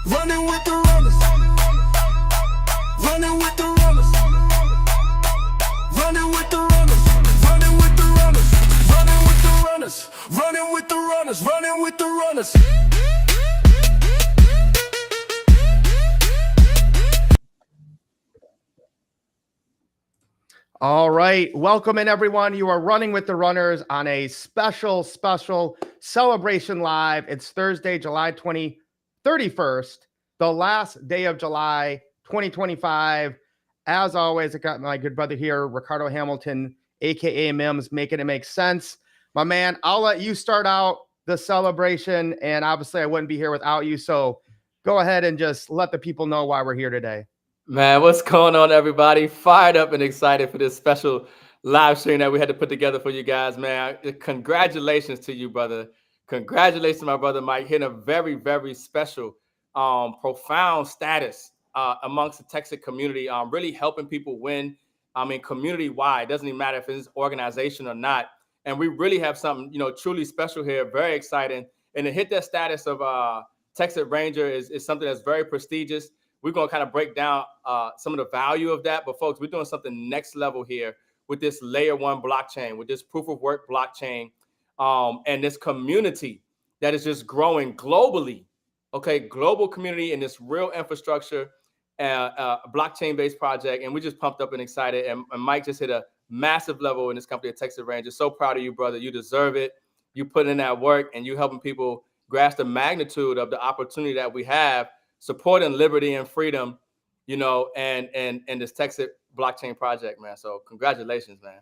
Running with the runners. Running with the runners. Running with the runners. Running with the runners. Running with the runners. Running with the runners. Running with the runners. All right. Welcome in, everyone. You are running with the runners on a special celebration live. It's Thursday, July 31st, the last day of July 2025. As always, I got my good brother here, Ricardo Hamilton, a.k.a. Mims, making it make sense. My man, I'll let you start out the celebration, and obviously I wouldn't be here without you. So go ahead and just let the people know why we're here today. Man, what's going on, everybody? Fired up and excited for this special live stream that we had to put together for you guys, man. Congratulations to you, brother. Congratulations, my brother Mike, hitting a very, very special, profound status amongst the Texas community, really helping people win. I mean, community-wide. It doesn't even matter if it's organization or not. And we really have something, truly special here, very exciting. And to hit that status of Texit Ranger is something that's very prestigious. We're going to kind of break down some of the value of that. But, folks, we're doing something next level here with this layer 1 blockchain, with this proof of work blockchain, and this community that is just growing globally. Okay, global community in this real infrastructure, blockchain-based project. And we're just pumped up and excited. And Mike just hit a massive level in this company at Texit Ranger. So proud of you, brother. You deserve it. You put in that work, and you helping people grasp the magnitude of the opportunity that we have, supporting liberty and freedom, and this Texit blockchain project, man. So congratulations, man.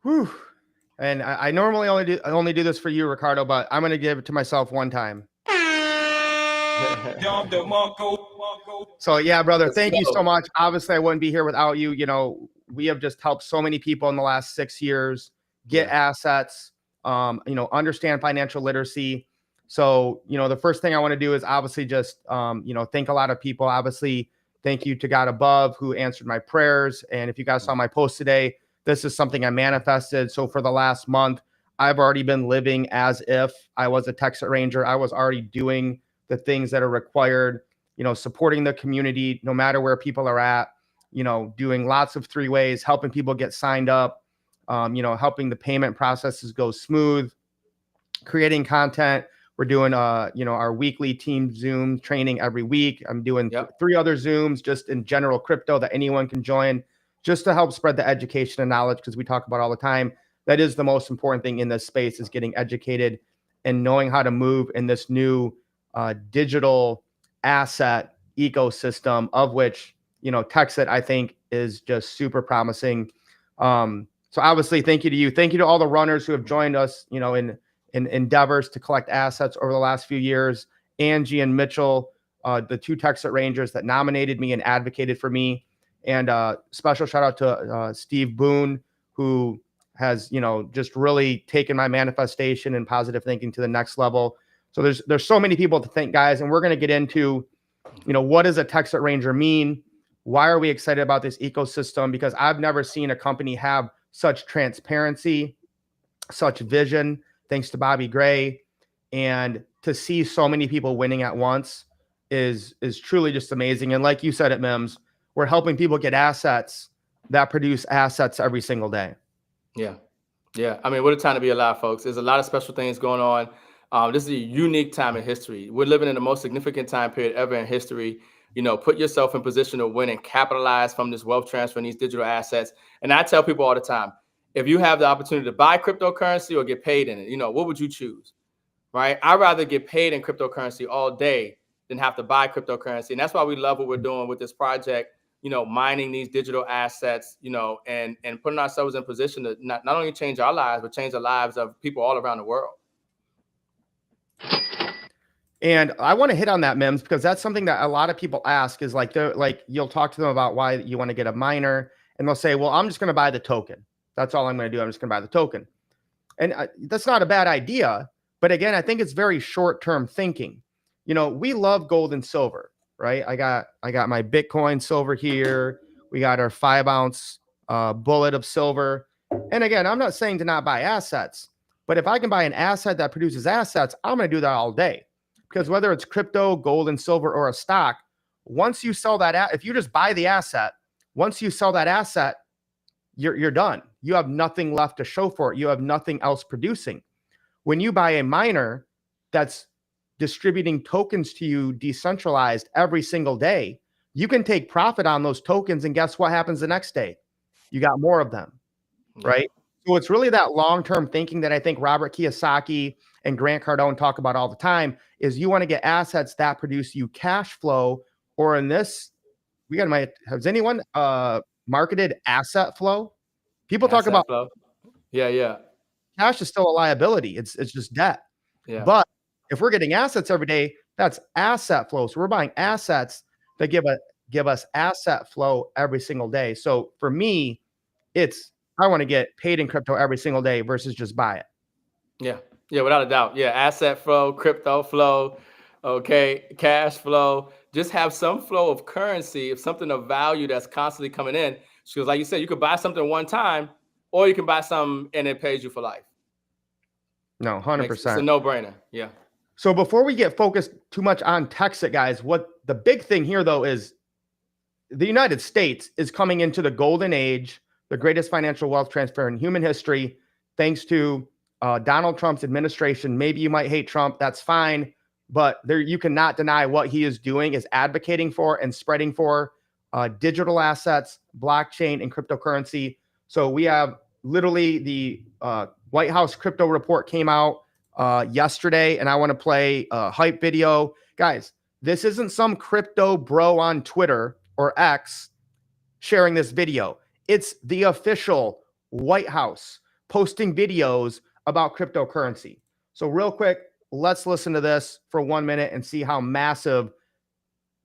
Whew. And I normally only do this for you, Ricardo, but I'm going to give it to myself one time. So yeah, brother, thank you so much. Obviously, I wouldn't be here without you. We have just helped so many people in the last 6 years get assets, understand financial literacy. So, the first thing I want to do is obviously just, thank a lot of people. Obviously, thank you to God above who answered my prayers. And if you guys saw my post today, this is something I manifested. So for the last month, I've already been living as if I was a Texit Ranger. I was already doing the things that are required, supporting the community, no matter where people are at, doing lots of 3-ways, helping people get signed up, helping the payment processes go smooth, creating content. We're doing, our weekly team Zoom training every week. I'm doing 3 other Zooms just in general crypto that anyone can join, just to help spread the education and knowledge, because we talk about all the time. That is the most important thing in this space, is getting educated and knowing how to move in this new digital asset ecosystem, of which, Texit, I think, is just super promising. So obviously, thank you to you. Thank you to all the runners who have joined us, in endeavors to collect assets over the last few years. Angie and Mitchell, the 2 Texit Rangers that nominated me and advocated for me. And special shout out to Steve Boone, who has, just really taken my manifestation and positive thinking to the next level. So there's so many people to thank, guys. And we're going to get into, what does a Texit Ranger mean? Why are we excited about this ecosystem? Because I've never seen a company have such transparency, such vision, thanks to Bobby Gray, and to see so many people winning at once is truly just amazing. And like you said at Mims, we're helping people get assets that produce assets every single day. Yeah. I mean, what a time to be alive, folks. There's a lot of special things going on. This is a unique time in history. We're living in the most significant time period ever in history. Put yourself in position to win and capitalize from this wealth transfer and these digital assets. And I tell people all the time, if you have the opportunity to buy cryptocurrency or get paid in it, what would you choose, right? I'd rather get paid in cryptocurrency all day than have to buy cryptocurrency. And that's why we love what we're doing with this project, mining these digital assets, and putting ourselves in position to not only change our lives, but change the lives of people all around the world. And I want to hit on that, Mims, because that's something that a lot of people ask, is you'll talk to them about why you want to get a miner, and they'll say, well, I'm just going to buy the token. That's all I'm going to do. I'm just going to buy the token. And that's not a bad idea. But again, I think it's very short-term thinking. We love gold and silver, right? I got my Bitcoin silver here. We got our 5-ounce bullet of silver. And again, I'm not saying to not buy assets, but if I can buy an asset that produces assets, I'm going to do that all day. because whether it's crypto, gold and silver, or a stock, once you sell that, if you just buy the asset, once you sell that asset, you're done. You have nothing left to show for it. You have nothing else producing. When you buy a miner that's distributing tokens to you decentralized every single day, you can take profit on those tokens, and guess what happens the next day? You got more of them, right? So it's really that long-term thinking that I think Robert Kiyosaki and Grant Cardone talk about all the time, is you want to get assets that produce you cash flow, or in this, has anyone marketed asset flow? People talk about flow. Yeah. Cash is still a liability. It's just debt. Yeah. But if we're getting assets every day, that's asset flow. So we're buying assets that give us asset flow every single day. So for me, I want to get paid in crypto every single day versus just buy it. Yeah, without a doubt. Yeah, asset flow, crypto flow, okay, cash flow. Just have some flow of currency, of something of value that's constantly coming in. Because like you said, you could buy something one time, or you can buy something and it pays you for life. No, 100%. It's a no-brainer. Yeah. So before we get focused too much on Texit, guys, what the big thing here, though, is the United States is coming into the golden age, the greatest financial wealth transfer in human history, thanks to Donald Trump's administration. Maybe you might hate Trump. That's fine. But you cannot deny what he is doing is advocating for and spreading for digital assets, blockchain, and cryptocurrency. So we have literally the White House crypto report came out yesterday, and I want to play a hype video. Guys, this isn't some crypto bro on Twitter or X sharing this video. It's the official White House posting videos about cryptocurrency. So real quick, let's listen to this for 1 minute and see how massive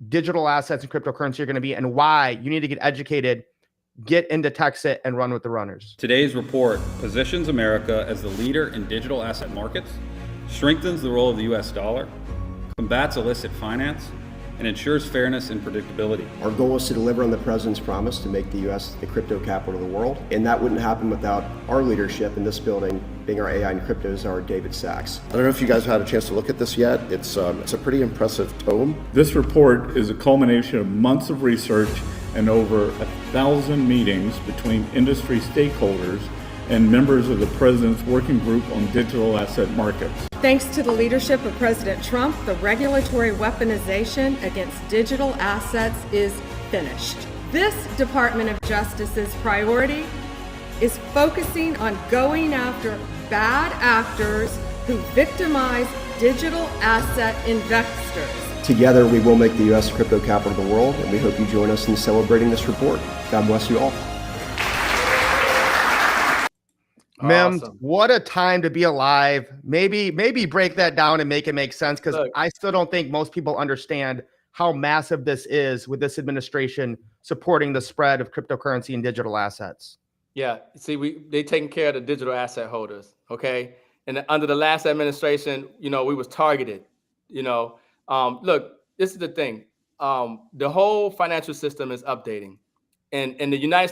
digital assets and cryptocurrency are going to be, and why you need to get educated, get into Texit, and run with the runners. Today's report positions America as the leader in digital asset markets, strengthens the role of the US dollar, combats illicit finance, and ensures fairness and predictability. Our goal is to deliver on the President's promise to make the U.S. the crypto capital of the world, and that wouldn't happen without our leadership in this building, being our AI and crypto czar, David Sachs. I don't know if you guys had a chance to look at this yet. It's a pretty impressive tome. This report is a culmination of months of research and over 1,000 meetings between industry stakeholders and members of the President's Working Group on Digital Asset Markets. Thanks to the leadership of President Trump, the regulatory weaponization against digital assets is finished. This Department of Justice's priority is focusing on going after bad actors who victimize digital asset investors. Together, we will make the U.S. the crypto capital of the world, and we hope you join us in celebrating this report. God bless you all. Mem, Awesome. what a time to be alive. Maybe break that down and make it make sense, because I still don't think most people understand how massive this is with this administration supporting the spread of cryptocurrency and digital assets. Yeah, see, they taking care of the digital asset holders, okay? And under the last administration, we was targeted. Look, this is the thing. The whole financial system is updating, and the United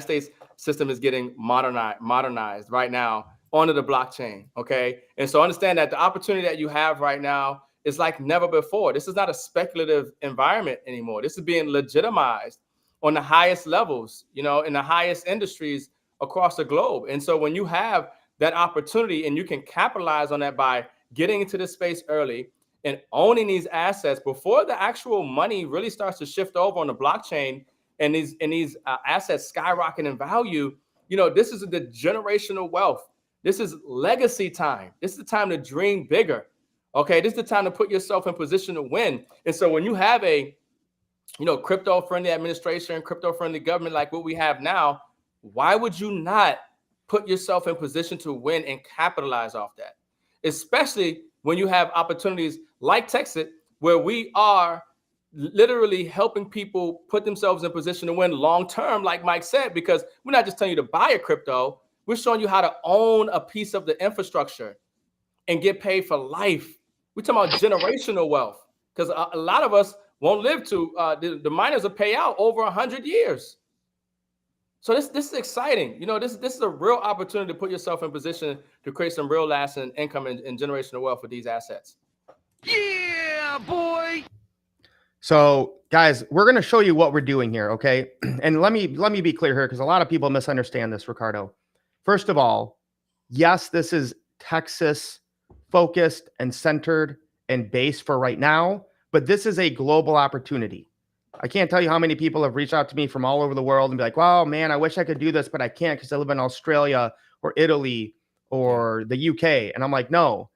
States system is getting modernized right now onto the blockchain. Okay, and so understand that the opportunity that you have right now is like never before. This is not a speculative environment anymore. This is being legitimized on the highest levels, in the highest industries across the globe. And so when you have that opportunity and you can capitalize on that by getting into this space early and owning these assets before the actual money really starts to shift over on the blockchain, and these assets skyrocket in value, this is the generational wealth. This is legacy time. This is the time to dream bigger. Okay, this is the time to put yourself in position to win. And so when you have a, crypto-friendly administration, crypto-friendly government like what we have now, why would you not put yourself in position to win and capitalize off that? Especially when you have opportunities like Texit, where we are literally helping people put themselves in position to win long term, like Mike said, because we're not just telling you to buy a crypto, we're showing you how to own a piece of the infrastructure and get paid for life. We're talking about generational wealth, because a lot of us won't live to the miners will pay out over 100 years. So this is exciting. This is a real opportunity to put yourself in position to create some real lasting income and generational wealth with these assets. Yeah, boy. So, guys, we're going to show you what we're doing here, okay? And let me be clear here because a lot of people misunderstand this, Ricardo. First of all, yes, this is Texas focused and centered and based for right now, but this is a global opportunity. I can't tell you how many people have reached out to me from all over the world and be like, "Wow, man, I wish I could do this, but I can't because I live in Australia or Italy or the UK." And I'm like, "No,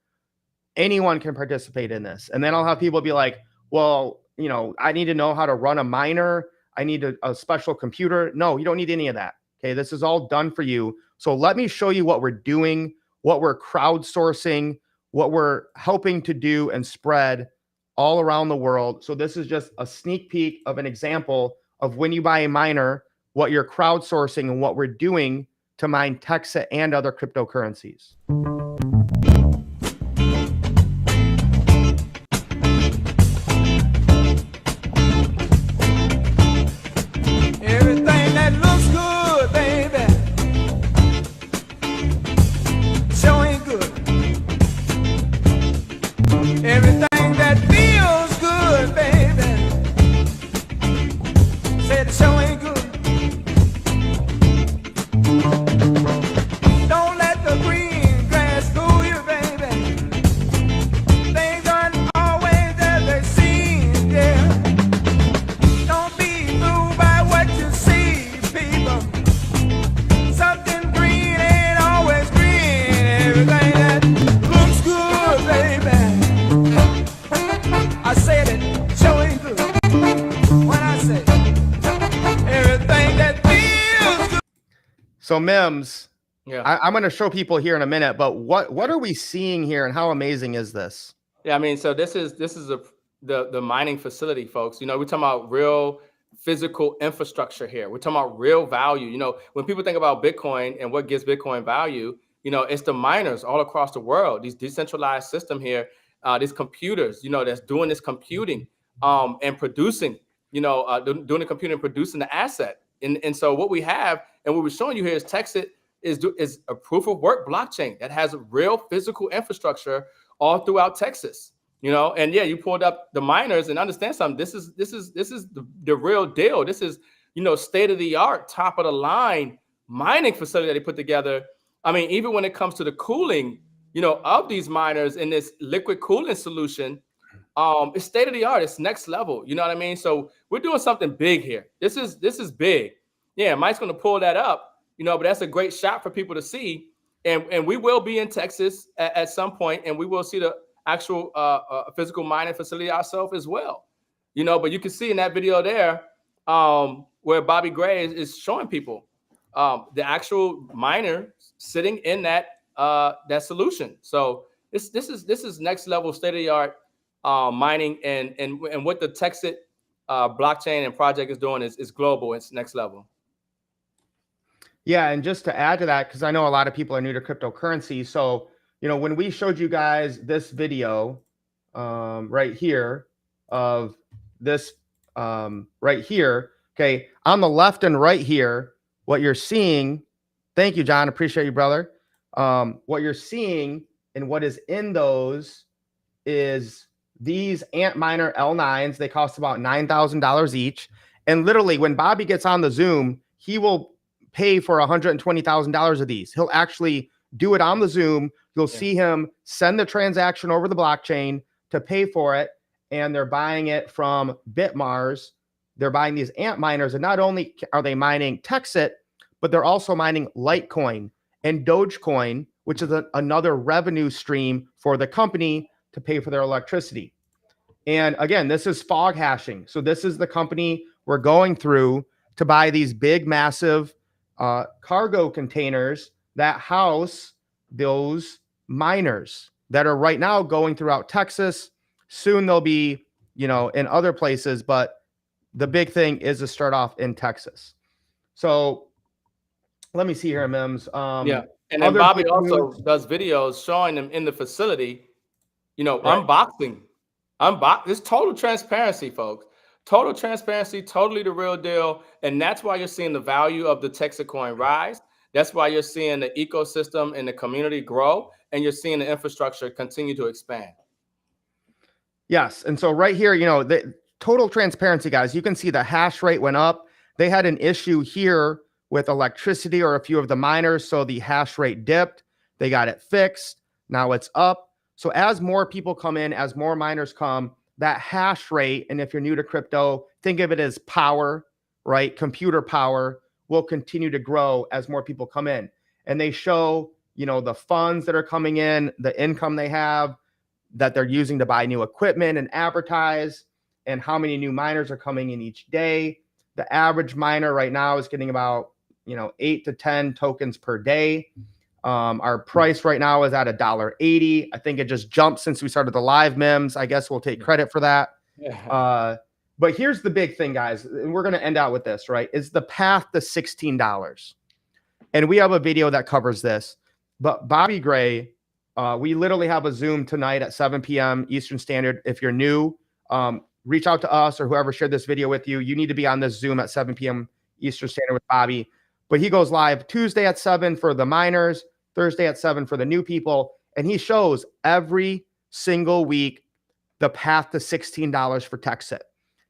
anyone can participate in this." And then I'll have people be like, "Well, you know, I need to know how to run a miner. I need a special computer." No, you don't need any of that. Okay, this is all done for you. So let me show you what we're doing, what we're crowdsourcing, what we're helping to do and spread all around the world. So this is just a sneak peek of an example of when you buy a miner, what you're crowdsourcing and what we're doing to mine Texit and other cryptocurrencies. Everything that looks good, baby, sure ain't good. Everything that feels good, baby, said it sure ain't good. Don't let the green grass fool you, baby. Things aren't always as they seem, yeah. Don't be moved by what you see, people. Something green ain't always green. Everything that looks good, baby, I said it, sure ain't good. When I say everything that feels good. So Mims, Yeah. I'm going to show people here in a minute, but what are we seeing here and how amazing is this? Yeah, I mean, so this is the mining facility, folks. You know, we're talking about real physical infrastructure here. We're talking about real value. You know, when people think about Bitcoin and what gives Bitcoin value, you know, it's the miners all across the world. These decentralized system here, these computers, you know, that's doing this computing and producing, you know, doing the computing and producing the asset. And so what we have and what we're showing you here is Texit is a proof of work blockchain that has real physical infrastructure all throughout Texas, you know. And yeah, you pulled up the miners and understand something. This is the real deal. This is, you know, state of the art, top of the line mining facility that they put together. I mean, even when it comes to the cooling, you know, of these miners in this liquid cooling solution, it's state of the art. It's next level. You know what I mean? So we're doing something big here. This is big. Yeah, Mike's going to pull that up. You know, but that's a great shot for people to see. And we will be in Texas at some point, and we will see the actual physical mining facility ourselves as well. You know, but you can see in that video there where Bobby Gray is showing people the actual miner sitting in that that solution. So this is next level state of the art mining, and what the Texit blockchain and project is doing is global. It's next level. Yeah, and just to add to that, because I know a lot of people are new to cryptocurrency. So, you know, when we showed you guys this video right here of this right here, okay, on the left and right here, what you're seeing, thank you, John, appreciate you, brother. What you're seeing and what is in those is these Antminer L9s. They cost about $9,000 each. And literally, when Bobby gets on the Zoom, he will pay for $120,000 of these. He'll actually do it on the Zoom. You'll see him send the transaction over the blockchain to pay for it. And they're buying it from Bitmars. They're buying these Antminers. And not only are they mining Texit, but they're also mining Litecoin and Dogecoin, which is another revenue stream for the company to pay for their electricity. And again, this is fog hashing. So this is the company we're going through to buy these big, massive cargo containers that house those miners that are right now going throughout Texas. Soon they'll be, you know, in other places, but the big thing is to start off in Texas. So let me see here, Mims. Yeah, and then Bobby also does videos showing them in the facility, you know, unboxing. It's total transparency, folks. Total transparency, totally the real deal. And that's why you're seeing the value of the Texit coin rise. That's why you're seeing the ecosystem and the community grow. And you're seeing the infrastructure continue to expand. Yes. And so right here, the total transparency, guys, you can see the hash rate went up. They had an issue here with electricity or a few of the miners. So the hash rate dipped. They got it fixed. Now it's up. So as more people come in, as more miners come, that hash rate, and if you're new to crypto, think of it as power, right? Computer power will continue to grow as more people come in. And they show, the funds that are coming in, the income they have, that they're using to buy new equipment and advertise, and how many new miners are coming in each day. The average miner right now is getting about 8 to 10 tokens per day. Our price right now is at $1.80. I think it just jumped since we started the live MIMS. I guess we'll take credit for that. But here's the big thing, guys, and we're going to end out with this, right? Is the path to $16. And we have a video that covers this. But Bobby Gray, we literally have a Zoom tonight at 7 p.m. Eastern Standard. If you're new, reach out to us or whoever shared this video with you. You need to be on this Zoom at 7 p.m. Eastern Standard with Bobby. But he goes live Tuesday at 7 for the miners, Thursday at 7 for the new people. And he shows every single week the path to $16 for Texit.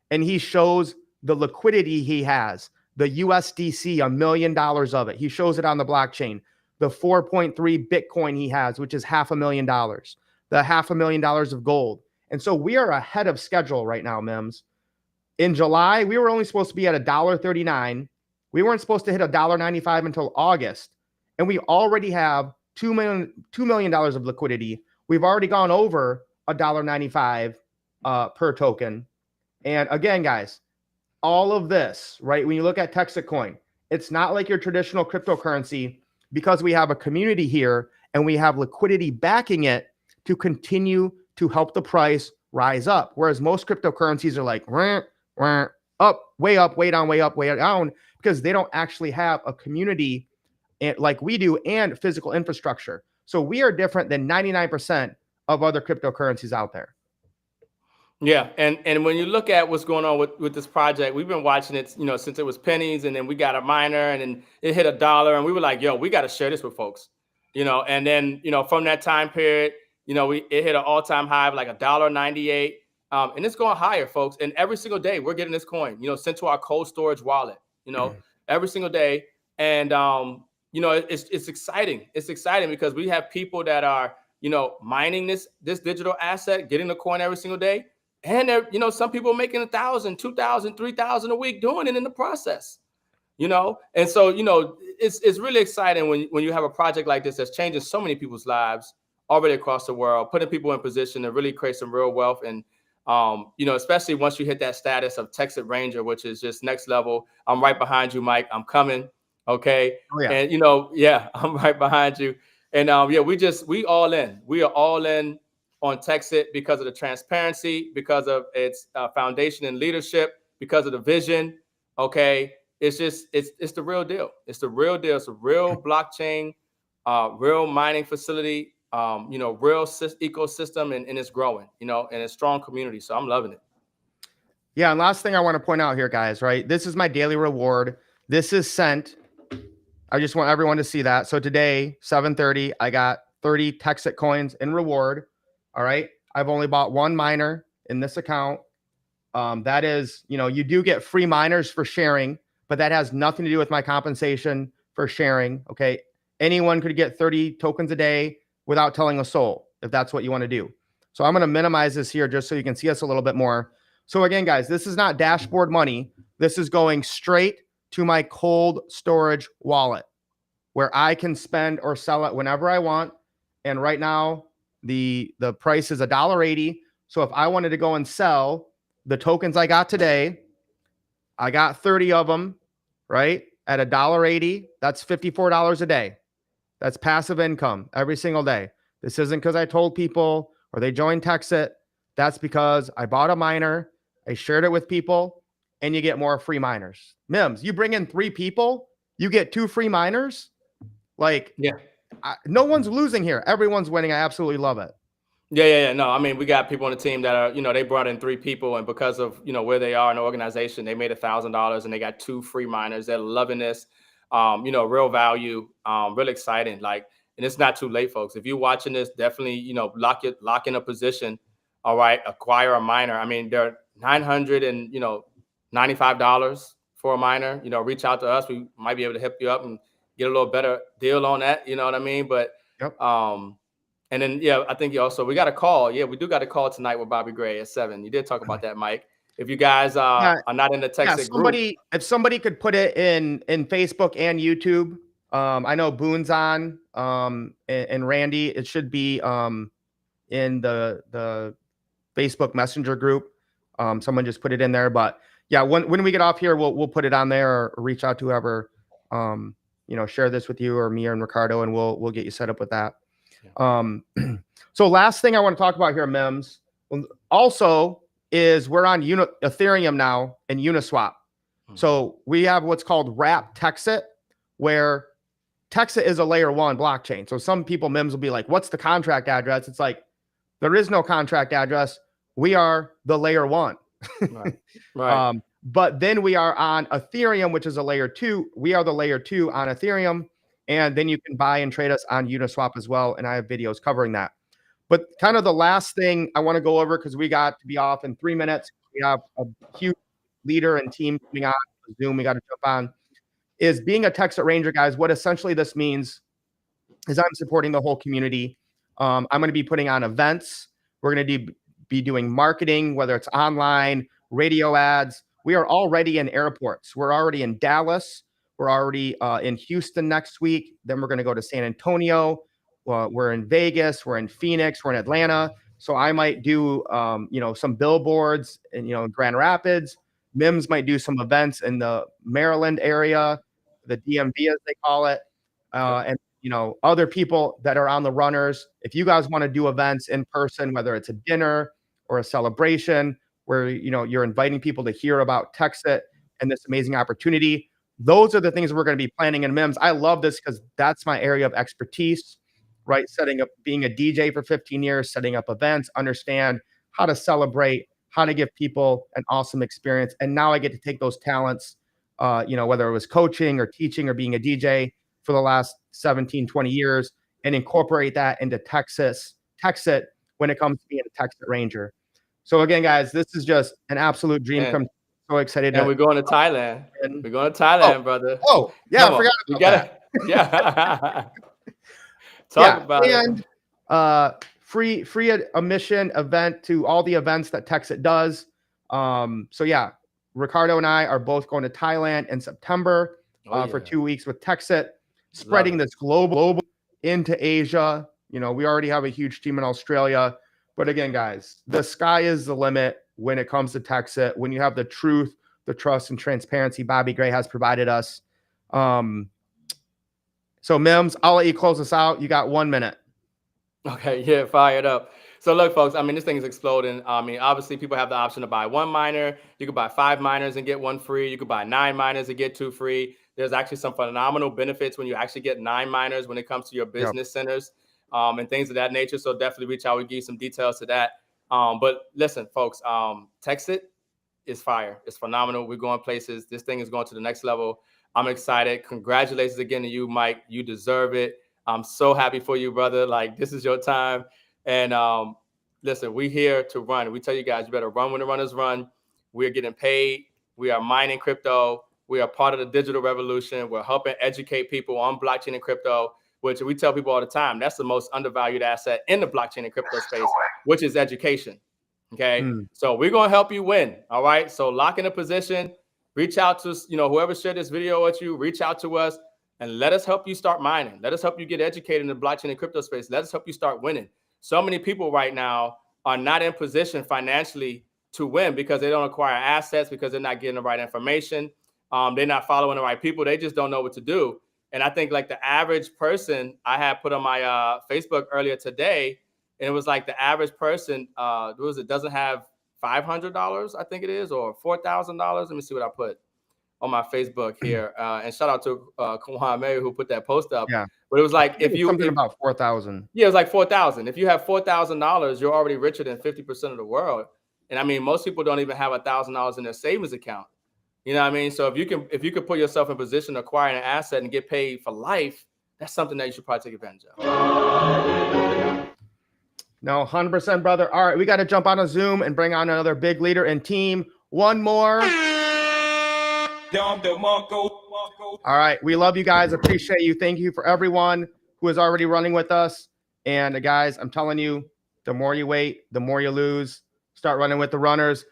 And he shows the liquidity he has, the USDC, $1 million of it. He shows it on the blockchain. The 4.3 Bitcoin he has, which is $500,000, the $500,000 of gold. And so we are ahead of schedule right now, Mims. In July, we were only supposed to be at $1.39. We weren't supposed to hit $1.95 until August. And we already have $2 million of liquidity. We've already gone over $1.95 per token. And again, guys, all of this, right? When you look at Texit Coin, it's not like your traditional cryptocurrency, because we have a community here and we have liquidity backing it to continue to help the price rise up. Whereas most cryptocurrencies are like, up, way down, way up, way down, because they don't actually have a community like we do and physical infrastructure. So we are different than 99% of other cryptocurrencies out there. Yeah, and when you look at what's going on with this project, we've been watching it, since it was pennies, and then we got a miner, and then it hit $1, and we were like, yo, we got to share this with folks, and then, from that time period, it hit an all-time high of like $1.98, and it's going higher, folks. And every single day we're getting this coin, sent to our cold storage wallet, every single day. And, it's exciting. It's exciting because we have people that are, mining this digital asset, getting the coin every single day. And some people making 1,000, 2,000, 3,000 a week doing it in the process, And so, it's really exciting when you have a project like this that's changing so many people's lives already across the world, putting people in position to really create some real wealth. And, especially once you hit that status of Texit Ranger, which is just next level. I'm right behind you, Mike. I'm coming. Okay. Oh, yeah. And, I'm right behind you. And, we all in. We are all in on Texit because of the transparency, because of its foundation and leadership, because of the vision. Okay. It's the real deal. It's the real deal. It's a real blockchain, real mining facility, real ecosystem, and it's growing, and a strong community. So I'm loving it. Yeah. And last thing I want to point out here, guys, right? This is my daily reward. This is sent. I just want everyone to see that. So today, 7:30, I got 30 Texit coins in reward. All right. I've only bought one miner in this account. That is, you do get free miners for sharing, but that has nothing to do with my compensation for sharing. Okay. Anyone could get 30 tokens a day without telling a soul, if that's what you want to do. So I'm going to minimize this here just so you can see us a little bit more. So again, guys, this is not dashboard money. This is going straight to my cold storage wallet where I can spend or sell it whenever I want. And right now, the price is $1.80. So if I wanted to go and sell the tokens I got today, I got 30 of them, right? At $1.80, that's $54 a day. That's passive income every single day. This isn't because I told people or they joined Texit. That's because I bought a miner, I shared it with people, and you get more free miners. Mims, you bring in 3 people, you get 2 free miners. Like, yeah. No one's losing here. Everyone's winning. I absolutely love it. Yeah. No, I mean, we got people on the team that are, they brought in 3 people, and because of, where they are in the organization, they made $1,000 and they got 2 free miners. They're loving this, real value, really exciting. Like, and it's not too late, folks. If you're watching this, definitely, lock in a position, all right, acquire a miner. I mean, they're $995 for a miner. Reach out to us. We might be able to help you up and get a little better deal on that. You know what I mean? But and then I think we got a call. Yeah, we do got a call tonight with Bobby Gray at 7. You did talk about that, Mike. If you guys are not in the Texit group, if somebody could put it in Facebook and YouTube. I know Boone's on, and Randy. It should be in the Facebook Messenger group. Someone just put it in there, but yeah, when we get off here, we'll put it on there, or reach out to whoever, share this with you or me and Ricardo, and we'll get you set up with that. So last thing I want to talk about here, Mims, also is we're on Ethereum now and Uniswap. So we have what's called Wrap Texit, where Texit is a layer 1 blockchain. So some people, Mims, will be like, what's the contract address? It's like, there is no contract address. We are the layer 1. Right. But then we are on Ethereum, which is a layer 2. We are the layer 2 on Ethereum. And then you can buy and trade us on Uniswap as well. And I have videos covering that. But kind of the last thing I want to go over, because we got to be off in 3 minutes. We have a huge leader and team coming on Zoom. We got to jump on. Is being a Texit Ranger, guys, what essentially this means is I'm supporting the whole community. I'm going to be putting on events. We're going to be doing marketing, whether it's online, radio ads. We are already in airports. We're already in Dallas. We're already in Houston next week. Then we're going to go to San Antonio. We're in Vegas. We're in Phoenix. We're in Atlanta. So I might do, some billboards in Grand Rapids. Mims might do some events in the Maryland area, the DMV as they call it, and other people that are on the runners. If you guys want to do events in person, whether it's a dinner or a celebration where you're inviting people to hear about Texit and this amazing opportunity, those are the things we're going to be planning in Mims. I love this because that's my area of expertise, right? Setting up, being a DJ for 15 years, setting up events, understand how to celebrate, how to give people an awesome experience. And now I get to take those talents, whether it was coaching or teaching or being a DJ for the last 17, 20 years, and incorporate that into Texit when it comes to being a Texit Ranger. So again, guys, this is just an absolute dream come true. So excited. And we're going to Thailand. We're going to Thailand, brother. Oh, yeah, I forgot about that. Yeah. Talk about it. And free admission event to all the events that Texit does. So yeah, Ricardo and I are both going to Thailand in September for 2 weeks with Texit, spreading this global into Asia. We already have a huge team in Australia. But again, guys, the sky is the limit when it comes to Texit. When you have the truth, the trust, and transparency Bobby Gray has provided us. So Mims, I'll let you close us out. You got 1 minute. Okay, yeah, fire it up. So look, folks, I mean, this thing is exploding. I mean, obviously, people have the option to buy 1 miner. You could buy 5 miners and get 1 free. You could buy 9 miners and get 2 free. There's actually some phenomenal benefits when you actually get 9 miners when it comes to your business centers and things of that nature. So definitely reach out. We'll give you some details to that. But listen, folks, Texit is fire. It's phenomenal. We're going places. This thing is going to the next level. I'm excited. Congratulations again to you, Mike. You deserve it. I'm so happy for you, brother. Like, this is your time. And listen, we're here to run. We tell you guys, you better run when the runners run. We're getting paid. We are mining crypto. We are part of the digital revolution. We're helping educate people on blockchain and crypto, which we tell people all the time. That's the most undervalued asset in the blockchain and crypto space, which is education. Okay. So we're going to help you win. All right. So lock in a position, reach out to, whoever shared this video with you, reach out to us and let us help you start mining. Let us help you get educated in the blockchain and crypto space. Let us help you start winning. So many people right now are not in position financially to win because they don't acquire assets, because they're not getting the right information. They're not following the right people. They just don't know what to do. And I think like the average person, I had put on my Facebook earlier today, and it was like the average person doesn't have $500, I think it is, or $4,000. Let me see what I put on my Facebook here. And shout out to Kwan Mary who put that post up. Yeah. But it was like about 4,000. Yeah, it was like 4,000. If you have $4,000, you're already richer than 50% of the world. And I mean, most people don't even have $1,000 in their savings account. You know what I mean? So if you can put yourself in position to acquire an asset and get paid for life, that's something that you should probably take advantage of. No, 100%, brother. All right, we got to jump on a Zoom and bring on another big leader and team. One more. All right, we love you guys. Appreciate you. Thank you for everyone who is already running with us. And guys, I'm telling you, the more you wait, the more you lose. Start running with the runners.